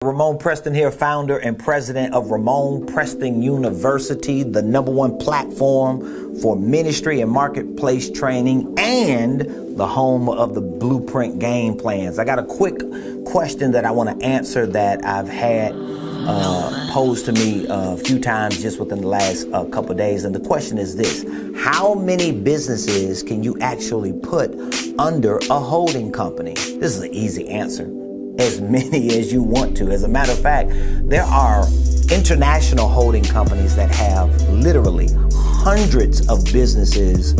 Ramone Preston here, founder and president of Ramone Preston University, the #1 platform for ministry and marketplace training and the home of the blueprint game plans. I got a quick question that I want to answer that I've had posed to me a few times just within the last couple of days. And the question is this: how many businesses can you actually put under a holding company? This is an easy answer. As many as you want to. As a matter of fact, there are international holding companies that have literally hundreds of businesses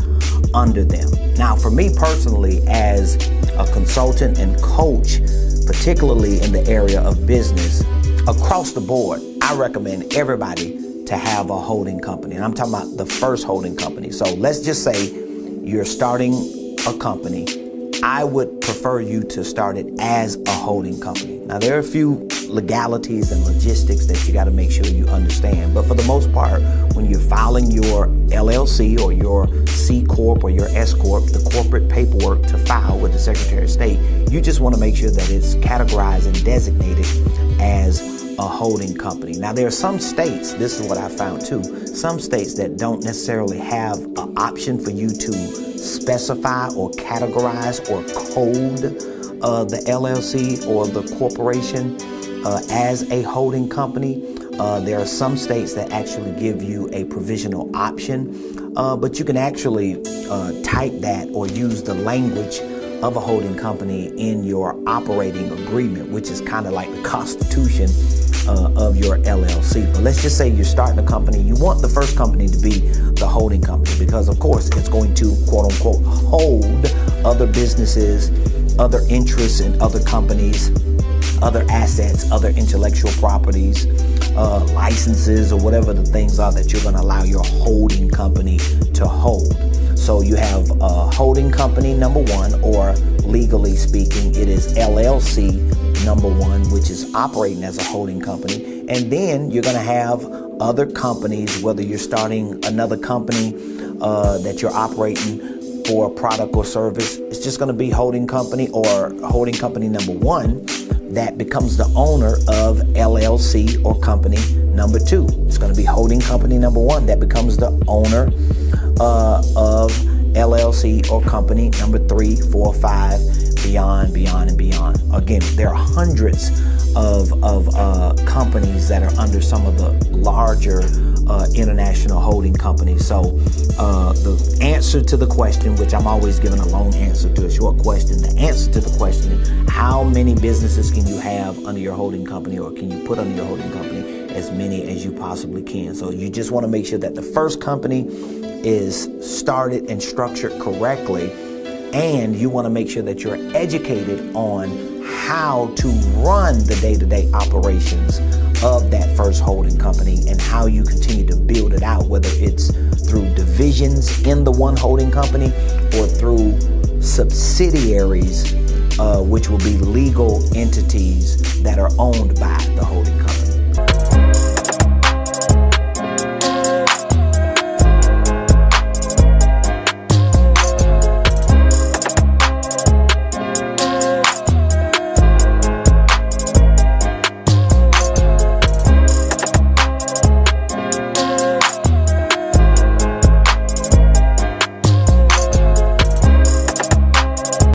under them. Now, for me personally, as a consultant and coach, particularly in the area of business, across the board, I recommend everybody to have a holding company. And I'm talking about the first holding company. So let's just say you're starting a company. I would prefer you to start it as a holding company. Now, there are a few legalities and logistics that you got to make sure you understand. But for the most part, when you're filing your LLC or your C Corp or your S Corp, the corporate paperwork to file with the Secretary of State, you just want to make sure that it's categorized and designated as a holding company. Now, there are some states, this is what I found too, some states that don't necessarily have an option for you to specify or categorize or code the LLC or the corporation as a holding company. There are some states that actually give you a provisional option, but you can actually type that or use the language of a holding company in your operating agreement, which is kind of like the constitution of your LLC. But let's just say you're starting a company. You want the first company to be the holding company because, of course, it's going to, quote unquote, hold other businesses, other interests in other companies, other assets, other intellectual properties, licenses, or whatever the things are that you're going to allow your holding company to hold. So you have holding company #1, or legally speaking, it is LLC #1, which is operating as a holding company. And then you're going to have other companies, whether you're starting another company that you're operating for a product or service. It's just going to be holding company or holding company #1 that becomes the owner of LLC or company #2. It's going to be holding company #1 that becomes the owner of LLC or company #3, 4, 5, beyond, and beyond. Again, there are hundreds of companies that are under some of the larger international holding companies. So the answer to the question, which I'm always giving a long answer to a short question, the answer to the question is: how many businesses can you have under your holding company, or can you put under your holding company? As many as you possibly can. So you just want to make sure that the first company is started and structured correctly, and you want to make sure that you're educated on how to run the day-to-day operations of that first holding company and how you continue to build it out, whether it's through divisions in the one holding company or through subsidiaries, which will be legal entities that are owned by the holding company.